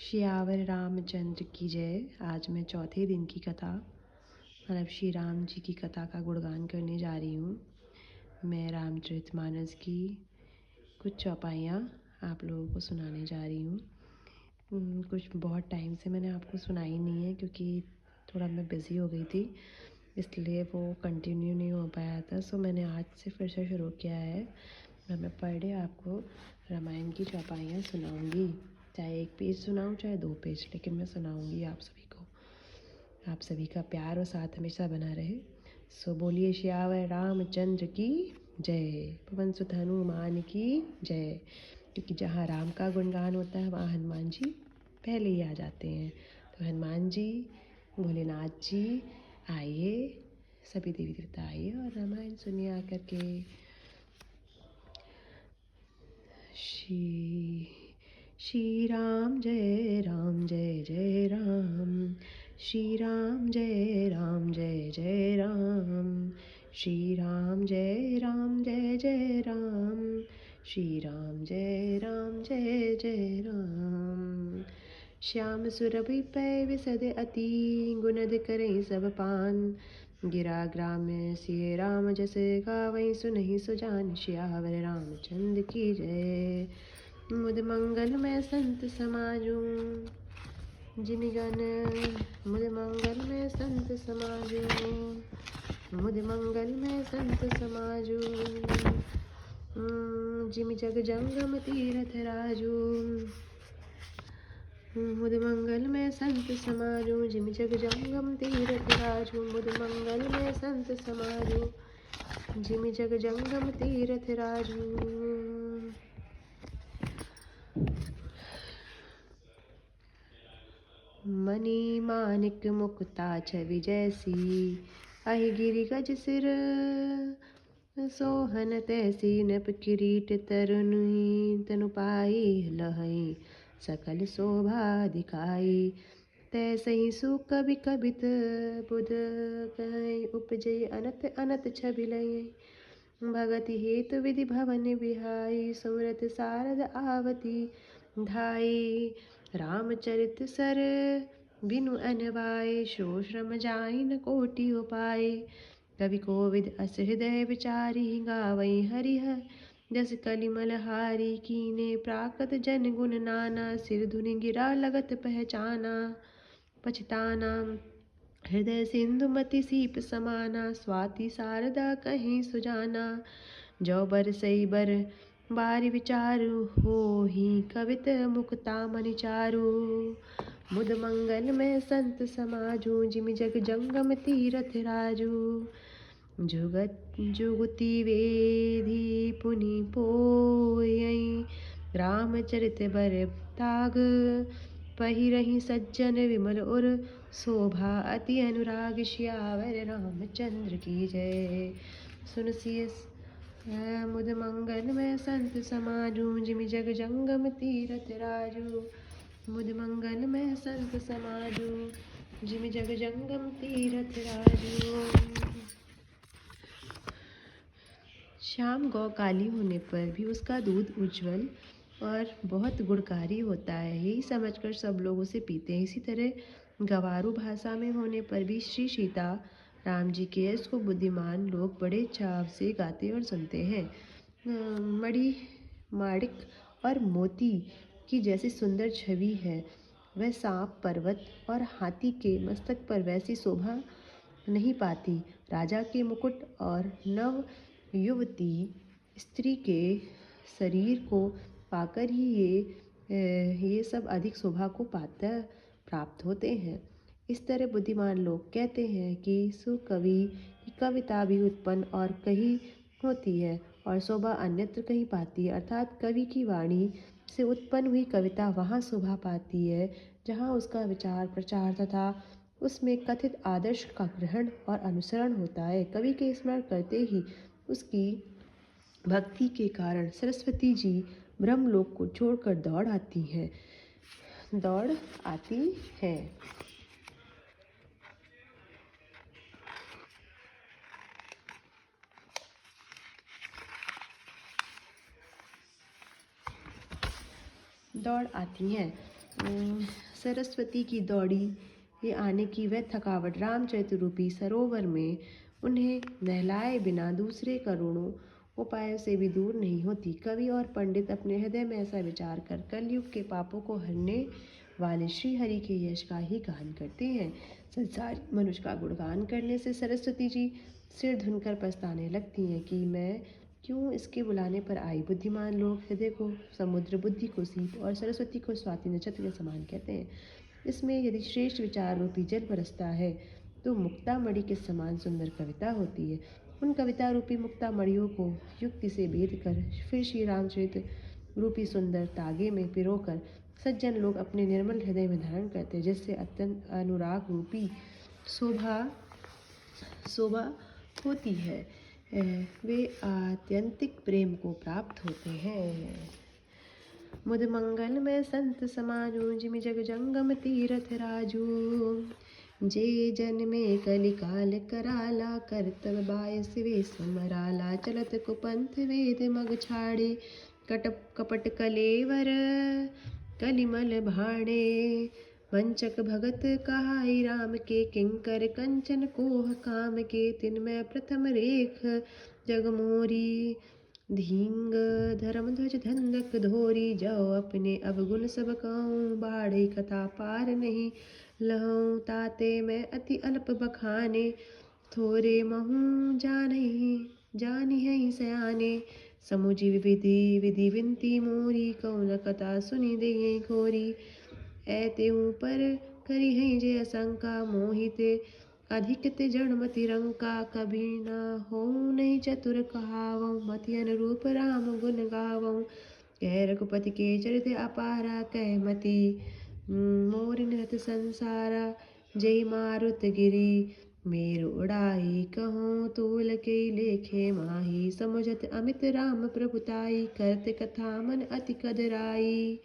श्यावर रामचंद्र की जय। आज मैं चौथे दिन की कथा मतलब श्री राम जी की कथा का गुणगान करने जा रही हूँ। मैं रामचरितमानस की कुछ चौपाइयाँ आप लोगों को सुनाने जा रही हूँ। कुछ बहुत टाइम से मैंने आपको सुनाई नहीं है क्योंकि थोड़ा मैं बिज़ी हो गई थी, इसलिए वो कंटिन्यू नहीं हो पाया था। सो मैंने आज से फिर से शुरू किया है और मैं पर डे आपको रामायण की चौपाइयाँ सुनाऊंगी। चाहे एक पेज सुनाऊं चाहे 2 पेज, लेकिन मैं सुनाऊंगी आप सभी को। आप सभी का प्यार और साथ हमेशा बना रहे। सो बोलिए श्यावर रामचंद्र की जय, पवन सुत हनुमान की जय। क्योंकि जहाँ राम का गुणगान होता है वहाँ हनुमान जी पहले ही आ जाते हैं। तो हनुमान जी, भोलेनाथ जी आइए, सभी देवी देवता आइए और रामायण सुनिए आकर के। श्री राम जय राम जय जय राम, श्री राम जय राम जय जय राम, श्री राम जय राम जय जय राम, श्री राम जय राम जय जय राम। श्याम सुरभि पै विसद अति, गुणद करई सब पान, गिरा ग्राम्य सिय राम जस गावै सुनहि सुजान। श्यावर रामचंद्र की जय। मुद मंगल में संत समाजू, जिमि गण मुद मंगल में संत समाजू, मुद मंगल में संत समाजू, जिमि जग जंगम तीरथ राजू। मुद मंगल में संत समाजू, जिमि जग जंगम तीरथ राजू, मुद मंगल में संत समाजू, जिमि जग जंगम तीरथ राजू। मणि मानिक मुक्ता छवि जैसी, अहि गिरि गज सिर सोहन तैसी। नभ किरीट तरुनी तनु पाई, लहई सकल शोभा दिखाई। तैसहि सुकवि कबित बुध कहीं, उपजई अनत अनत छवि लई। भगति हेतु विधि भवन बिहाई, सुमरत सारद आवती धाई। रामचरित सर बिनु अनवाय, शो श्रम जाई न कोटि उपाय। कवि कोविद अस हृदय विचारी, गावई हरिहर जस कलिमल हारी। कीने प्राकृत जन गुण नाना, सिर धुनि गिरा लगत पहचाना। पछताना हृदय सिंधु मति सीप समाना, स्वाति शारदा कहीं सुजाना। जो बर सई बर बारी विचारु, होहि कवित मुक्ता मनि चारु। मुद मंगल में संत समाजू, जिमि जग जंगम तीरथ राजू। जुगति वेदी पुनि पोयई, रामचरित बर ताग। पहिरहि सज्जन विमल उर, शोभा अति अनुराग। श्यावर रामचंद्र की जय। सुन सिय मुद मंगल में संत समाजू, जिमि जग जंगम तीरथ राजू। मुद मंगल में संत समाजू, जिमि जग जंगम तीरथ राजू। श्याम गौ काली होने पर भी उसका दूध उज्जवल और बहुत गुणकारी होता है, यही समझकर सब लोग उसे पीते हैं। इसी तरह गंवारू भाषा में होने पर भी श्री सीता राम जी के यश को बुद्धिमान लोग बड़े चाव से गाते और सुनते हैं। मणि माणिक और मोती की जैसी सुंदर छवि है, वह सांप, पर्वत और हाथी के मस्तक पर वैसी शोभा नहीं पाती। राजा के मुकुट और नव युवती स्त्री के शरीर को पाकर ही ये सब अधिक शोभा को प्राप्त होते हैं। इस तरह बुद्धिमान लोग कहते हैं कि सुकवि की कविता भी उत्पन्न और कहीं होती है और शोभा अन्यत्र कहीं पाती है। अर्थात कवि की वाणी से उत्पन्न हुई कविता वहाँ शोभा पाती है जहाँ उसका विचार प्रचार तथा उसमें कथित आदर्श का ग्रहण और अनुसरण होता है। कवि के स्मरण करते ही उसकी भक्ति के कारण सरस्वती जी ब्रह्मलोक को छोड़कर दौड़ आती हैं। सरस्वती की दौड़ी ये आने की वह थकावट रामचरित रूपी सरोवर में उन्हें नहलाए बिना दूसरे करोड़ों उपायों से भी दूर नहीं होती। कवि और पंडित अपने हृदय में ऐसा विचार कर कलयुग के पापों को हरने वाले श्री हरि के यश का ही गान करते हैं। संसार मनुष्य का गुणगान करने से सरस्वती जी सिर धुनकर पछताने लगती हैं कि मैं क्यों इसके बुलाने पर आई। बुद्धिमान लोग हृदय को समुद्र, बुद्धि को सीप और सरस्वती को स्वाति नक्षत्र के समान कहते हैं। इसमें यदि श्रेष्ठ विचार रूपी जल बरसता है तो मुक्तामणि के समान सुंदर कविता होती है। उन कविता रूपी मुक्तामणियों को युक्ति से बेध कर फिर श्री रामचरित रूपी सुंदर तागे में पिरोकर सज्जन लोग अपने निर्मल हृदय में धारण करते हैं, जिससे अत्यंत अनुराग रूपी शोभा होती है। वे आत्यंतिक प्रेम को प्राप्त होते हैं। मुद मंगल में संत समाजो जिमि जग जंगम तीरथ राजू। जे जन में कलिकाल कराला करतब बायस वे समराला। चलत कुपंथ वेद मग छाड़े कपट कलेवर कलिमल भाणे। वंचक भगत कहाई राम के किंकर कंचन कोह काम के। तिनमय प्रथम रेख जगमोरी धींग धर्म ध्वज धंधक धोरी। जाओ अपने अवगुण सब कहूँ बाढ़े कथा पार नहीं लहूँ। ताते मैं अति अल्प बखाने थोरे महूँ जानी है सयाने। समुझी विधि विधि विनती मोरी कौन कथा सुनी दे खोरी। ऐते ऊपर करी है जय शंका मोहित अधिक ते जड़मति रंका। कभी ना हो नहीं चतुर कहावो मति अनुरूप राम गुण गावो। कह रघुपति के चरित अपारा कहमति मोर निरत संसारा। जय मारुत गिरी मेरु उड़ाई कहो तोल के लेखे माही। समुझत अमित राम प्रभुताई करत कथा मन अति कदराई।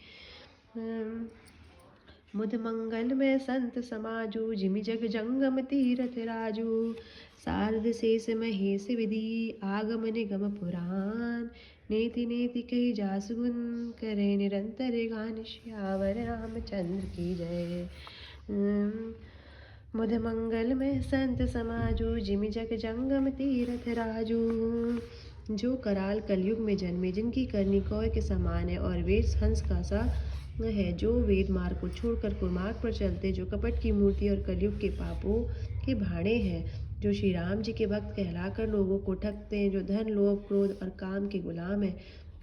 मुद मंगल में संत समाजू जिमि जग जंगम तीरथ राजू। शारद शेष महेश विधि आगम निगम पुराण। नेति नेति कही जासु गुण करे निरंतर गान। श्यावर रामचंद्र की जय। मुद मंगल में संत समाजू जिमि जग जंगम तीरथ राजू। जो कराल कलयुग में जन्मे जिनकी करनी कौए के समान है और वेद हंस का सा है। जो वेद मार्ग को छोड़कर कुमार्ग पर चलते, जो कपट की मूर्ति और कलयुग के पापों के भाड़े हैं। जो श्री राम जी के भक्त कहलाकर लोगों को ठगते हैं। जो धन लोभ क्रोध और काम के गुलाम है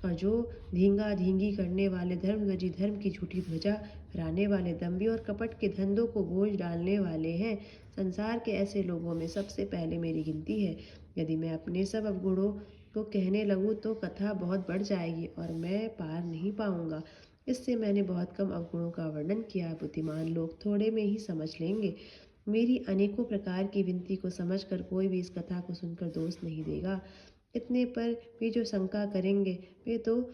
और जो धींगा धींगी करने वाले धर्मध्वजी धर्म की झूठी ध्वजा फहराने वाले दंभी और कपट के धंधों को बोझ डालने वाले हैं। संसार के ऐसे लोगों में सबसे पहले मेरी गिनती है। यदि मैं अपने सब अवगुणों को कहने लगूँ तो कथा बहुत बढ़ जाएगी और मैं पार नहीं पाऊंगा। इससे मैंने बहुत कम अवगुणों का वर्णन किया है। बुद्धिमान लोग थोड़े में ही समझ लेंगे। मेरी अनेकों प्रकार की विनती को समझकर कोई भी इस कथा को सुनकर दोष नहीं देगा। इतने पर भी जो शंका करेंगे वे तो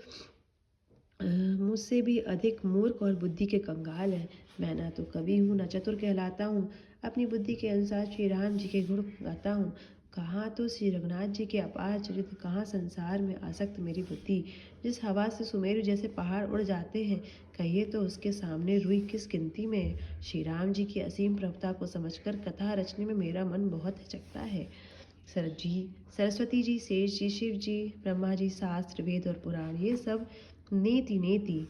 मुझसे भी अधिक मूर्ख और बुद्धि के कंगाल हैं। मैं ना तो कवि हूँ ना चतुर कहलाता हूँ। अपनी बुद्धि के अनुसार श्री राम जी के गुण गाता हूँ। कहाँ तो श्री रघुनाथ जी के अपार चरित्र, कहाँ संसार में आसक्त मेरी बुद्धि। जिस हवा से सुमेरु जैसे पहाड़ उड़ जाते हैं, कहिए तो उसके सामने रुई किस गिनती में है। श्री राम जी की असीम प्रभुता को समझकर कथा रचने में मेरा मन बहुत हिचकता है। सरस्वती जी, शेष जी, शिव जी, ब्रह्मा जी, शास्त्र वेद और पुराण ये सब नेति नेति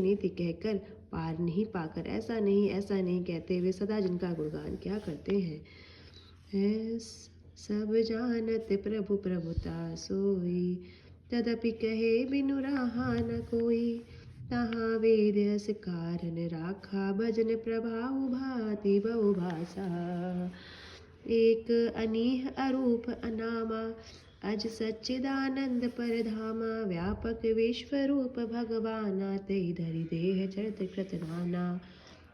नेति कहकर पार नहीं पाकर ऐसा नहीं कहते वे सदा जिनका गुणगान क्या करते हैं। सब जानत प्रभु प्रभुता सोई तदपि कहे बिनु रहा न कोई। तहाँ वेद अस कारण राखा भजन प्रभाव भाति बहु भाषा। एक अनीह अरूप अनामा अज सच्चिदानंद परधामा। व्यापक विश्वरूप भगवाना तेहि धरि देह चरित कृत नाना।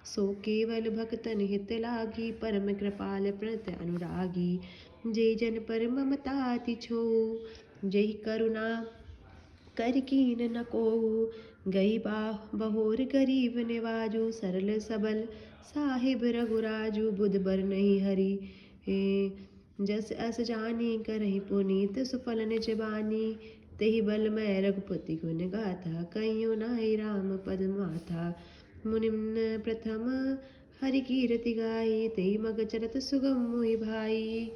सो केवल भक्तन हित लागी परम कृपाल प्रणत अनुरागी। जे जन पर ममता अति छोऊ जेहि करुणा कर कीन न कोऊ। गई बहोर गरीब निवाजू सरल सबल साहिब रघुराजू। बुध बर नहीं हरि जस अस जानी करहि पुनीत सुफल निज बानी। तेहि बल मैं रघुपति गुण गाथा, कहियो नाहि राम पद माथा। मुनिम्न प्रथम हरि कीरति गाई, तेहि मग चरत सुगम मोहि भाई।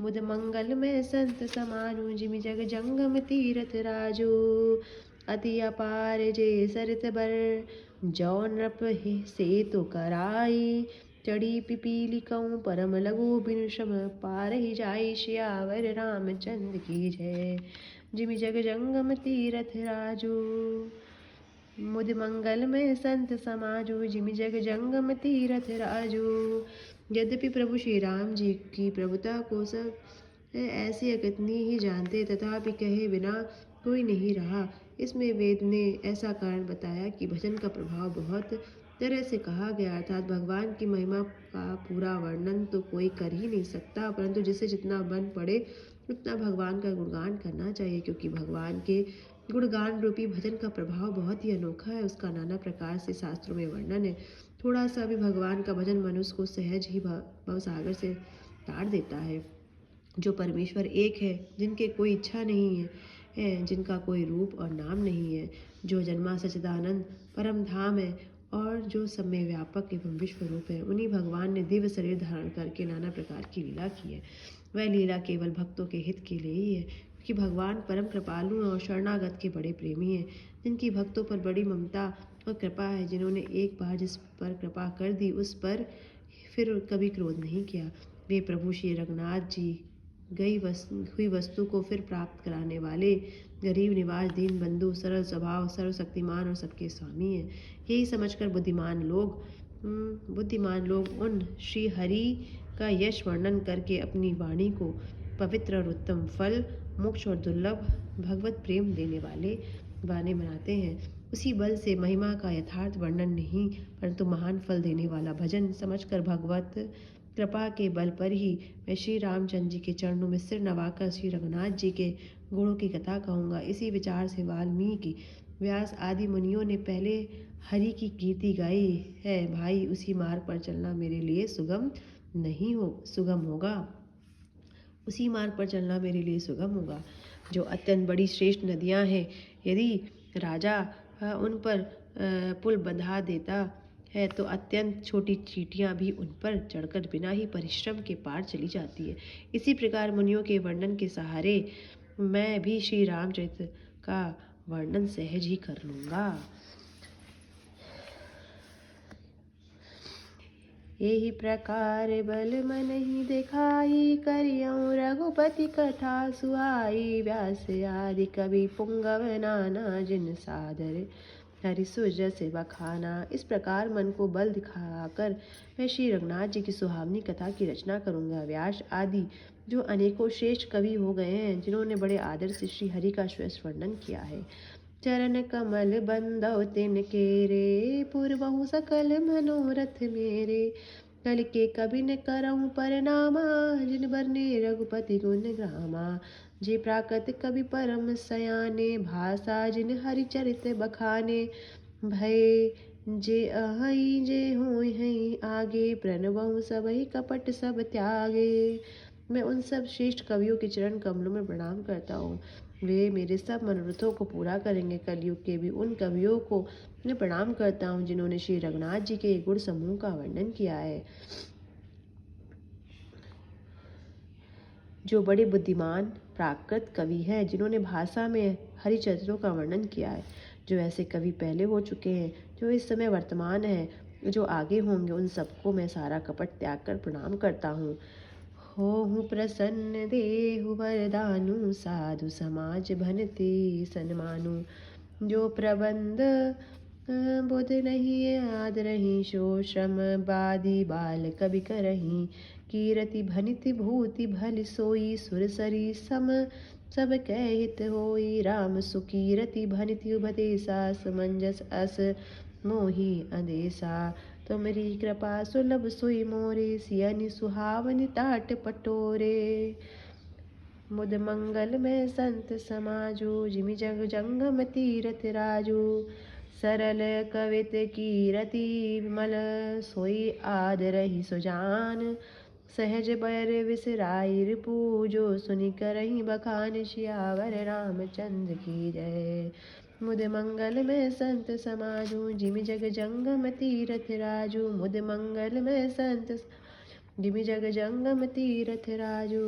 मुद मंगल में संत समानु, जिमि जग जंगम तीरथ राजू। अति अपार जे सरित बर, जौ नृप सेतु कराई। चढ़ी पिपीली कऊँ परम लघु, बिनु श्रम पारहि जाई। सियावर रामचंद्र की जय। जिमि जग जंगम तीरथ राजू। मुद मंगल में संत समाजू, जिमि जग जंगम तीरथ राजू। यद्यपि प्रभु श्री राम जी की प्रभुता को सब ऐसे अकथनीय ही जानते, तथापि कहे बिना कोई नहीं रहा। इसमें वेद ने ऐसा कारण बताया कि भजन का प्रभाव बहुत तरह से कहा गया, अर्थात भगवान की महिमा का पूरा वर्णन तो कोई कर ही नहीं सकता, परंतु जिसे जितना मन पड़े उतना भगवान का गुणगान करना चाहिए, क्योंकि भगवान के गुणगान रूपी भजन का प्रभाव बहुत ही अनोखा है। उसका नाना प्रकार से शास्त्रों में वर्णन है। थोड़ा सा भी भगवान का भजन मनुष्य को सहज ही भवसागर से ताड़ देता है। जो परमेश्वर एक है, जिनके कोई इच्छा नहीं है, जिनका कोई रूप और नाम नहीं है, जो जन्मा सच्चिदानंद परम धाम है और जो सब में व्यापक एवं विश्व रूप है, उन्हीं भगवान ने दिव्य शरीर धारण करके नाना प्रकार की लीला की है। वह लीला केवल भक्तों के हित के लिए ही है, क्योंकि भगवान परम कृपालु और शरणागत के बड़े प्रेमी हैं, जिनकी भक्तों पर बड़ी ममता और कृपा है, जिन्होंने एक बार जिस पर कृपा कर दी उस पर फिर कभी क्रोध नहीं किया। वे प्रभु श्री रघुनाथ जी हुई वस्तु को फिर प्राप्त कराने वाले गरीब निवास दीन बंधु, सरल स्वभाव, सर्वशक्तिमान और सबके स्वामी हैं। यही समझकर बुद्धिमान लोग उन श्री हरि का यश वर्णन करके अपनी वाणी को पवित्र और उत्तम फल, मोक्ष और दुर्लभ भगवत प्रेम देने वाले बाने बनाते हैं। उसी बल से महिमा का यथार्थ वर्णन नहीं, परंतु महान फल देने वाला भजन समझकर भगवत कृपा के बल पर ही मैं श्री रामचंद्र जी के चरणों में सिर नवाकर श्री रघुनाथ जी के गुणों की कथा कहूँगा। इसी विचार से वाल्मीकि, व्यास आदि मुनियों ने पहले हरि की कीर्ति गाई है। भाई, उसी मार्ग पर चलना मेरे लिए सुगम होगा। उसी मार्ग पर चलना मेरे लिए सुगम होगा, जो अत्यंत बड़ी श्रेष्ठ नदियाँ हैं। यदि राजा उन पर पुल बंधा देता है तो अत्यंत छोटी चींटियाँ भी उन पर चढ़कर बिना ही परिश्रम के पार चली जाती है। इसी प्रकार मुनियों के वर्णन के सहारे मैं भी श्री रामचरित्र का वर्णन सहज ही कर लूँगा। यही प्रकार बल मन ही दिखाई, करियऊँ रघुपति कथा सुहाई। व्यास आदि कवि पुंगव नाना, जिन सादर हरि सुजस बखाना। इस प्रकार मन को बल दिखाकर मैं श्री रघुनाथ जी की सुहावनी कथा की रचना करूँगा। व्यास आदि जो अनेकों श्रेष्ठ कवि हो गए हैं, जिन्होंने बड़े आदर से श्री हरि का श्रेष्ठ वर्णन किया है। चरण कमल बंदौ तिनके रे, पूर्वहु सकल मनोरथ मेरे। कल के कवि न करऊँ परनामा, जिन बरने रघुपति गुण ग्रामा। जे प्राकृत कवि परम सयाने, भाषा जिन हरिचरित बखाने। भय जे अहै जे होय हैं आगे, प्रणवहु सबहि कपट सब त्यागे। मैं उन सब श्रेष्ठ कवियों के चरण कमलों में प्रणाम करता हूँ। वे मेरे सब मनोरथों को पूरा करेंगे। कलयुग के भी उन कवियों को मैं प्रणाम करता हूँ, जिन्होंने श्री रघुनाथ जी के गुण समूह का वर्णन किया है। जो बड़े बुद्धिमान प्राकृत कवि हैं, जिन्होंने भाषा में हरिचरित्रों का वर्णन किया है। जो ऐसे कवि पहले हो चुके हैं, जो इस समय वर्तमान है, जो आगे होंगे, उन सबको मैं सारा कपट त्याग कर प्रणाम करता हूँ। होहु प्रसन्न देहु वरदानु, साधु समाज भनते सन्मानु। जो प्रबंध बुध नहीं आदरहि, सो श्रम बादी बाल कवि करहि। कीरति भनित भूति भल सोई, सुरसरी सम सब कह हित होई। राम सुकीरति भनित उपदेसा, समंजस अस मोहि अदेसा। तुमरी कृपा सुलभ सोई मोरे, सियनि सुहावनि तात पटोरे। मुद मंगल में संत समाजो, जिमि जग जंगम तीरथ राजू। सरल कवित कीरति विमल, सोई आदरहि सुजान। सहज बर विसराई रिपु जो सुनि करहि बखान सियावर रामचंद्र की जय। मुद मंगल में संत समाजू जिमि जग जंगम तीरथ राजू। मुद मंगल में संत जिमि जग जंगम तीरथ राजू।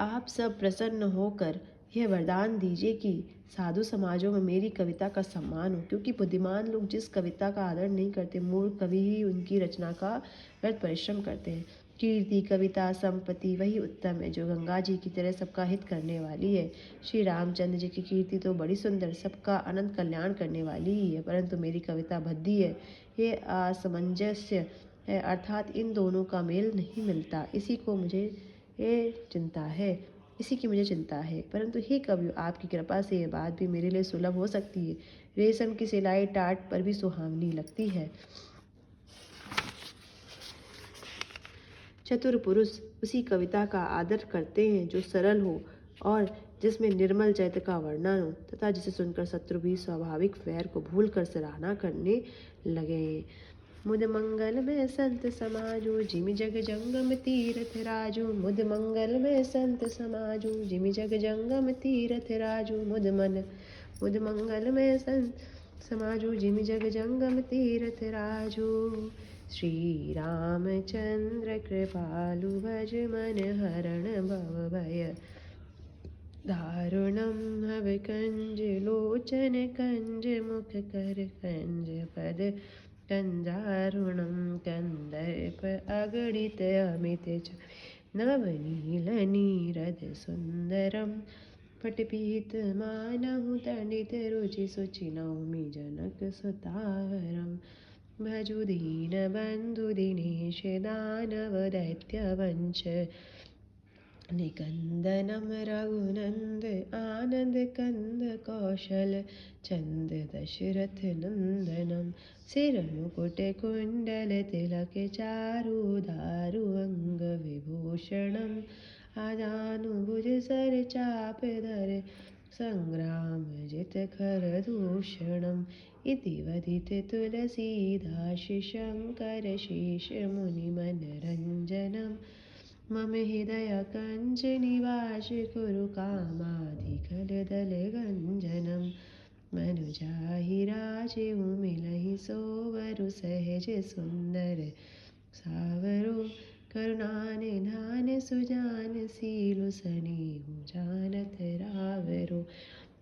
आप सब प्रसन्न होकर यह वरदान दीजिए कि साधु समाजों में मेरी कविता का सम्मान हो, क्योंकि बुद्धिमान लोग जिस कविता का आदर नहीं करते, मूर्ख कवि ही उनकी रचना का व्यर्थ परिश्रम करते हैं। कीर्ति, कविता, संपत्ति वही उत्तम है जो गंगा जी की तरह सबका हित करने वाली है। श्री रामचंद्र जी की कीर्ति तो बड़ी सुंदर, सबका अनंत कल्याण करने वाली ही है, परंतु मेरी कविता भद्दी है। ये असमंजस्य है, अर्थात इन दोनों का मेल नहीं मिलता। इसी की मुझे चिंता है। परंतु हे कवियों, आपकी कृपा से यह बात भी मेरे लिए सुलभ हो सकती है। रेशम की सिलाई टाट पर भी सुहावनी लगती है। चतुर पुरुष उसी कविता का आदर करते हैं जो सरल हो और जिसमें निर्मल चैत्य का वर्णन हो, तथा जिसे सुनकर शत्रु भी स्वाभाविक वैर को भूलकर सराहना करने लगे। मुद मंगल में संत समाजो जिमि जग जंगम तीरथ राजू। मुद मंगल में संत समाजो जिमि जग जंगम तीरथ राजू। मुद मंगल में संत समाजो जिमि जग जंगम तीरथ राजू। श्री रामचंद्र कृपालु भज मन हरण भव भय दारुणम हव कंज लोचन कंज मुख कर कंज पद कंजारुणम कंदर्प अगणित अमित नवनील नीरद सुंदरम पटपीत मानहु तंडित रुचि सुचि नौमि जनक सुतावरम। भजु दीन बंधु दिनेश दानव दैत्य वंश निकंदनम रघुनंद आनंद कंद कौशल चंद दशरथ नंदनम। सिर मुकुट कुंडल तिलक चारु दारु अंग विभूषणम। आजानुभुज सर चाप धर संग्राम जित खर दूषणम। इति वदित तुलसीदास शंकर शेष मुनि मनरंजनम। मम हृदय कंज निवास कुरु कामाधिकल दल गंजनम। मनुजाहि राजेउ मिलहि सोवरु सहज सुंदर सावरो। करुणा निधान सुजान सीलु सनेहु जानत रावरो।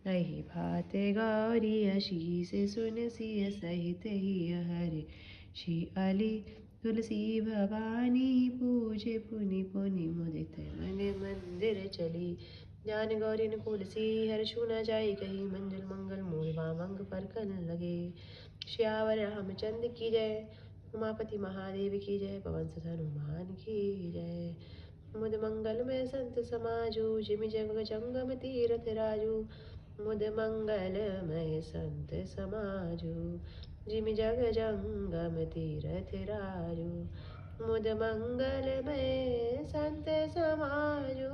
अहि भात गौरी आशीष सुन सिय सहित ही हरि। श्री अली तुलसी भवानी पूजे पुनि पुनि मुदित मन मंदिर चली। जान गौरी अनुकूल सी हर छू न जाई कही। मंजुल मंगल मूल वामंग पर कन लगे। श्यावर रामचंद्र की जय। उमापति महादेव की जय। पवन सुत हनुमान की जय। मुद मंगल में संत समाजो जिमि जग जंगम तीरथ राजू। मुद मंगल में संत समाजो जिमि जग जंगम तीरथ राजू। मुद मंगल में संत समाजो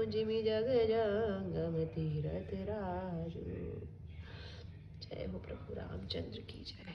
जिमि जग जंगम तीरथ राजू। जय हो प्रभु रामचंद्र की जय।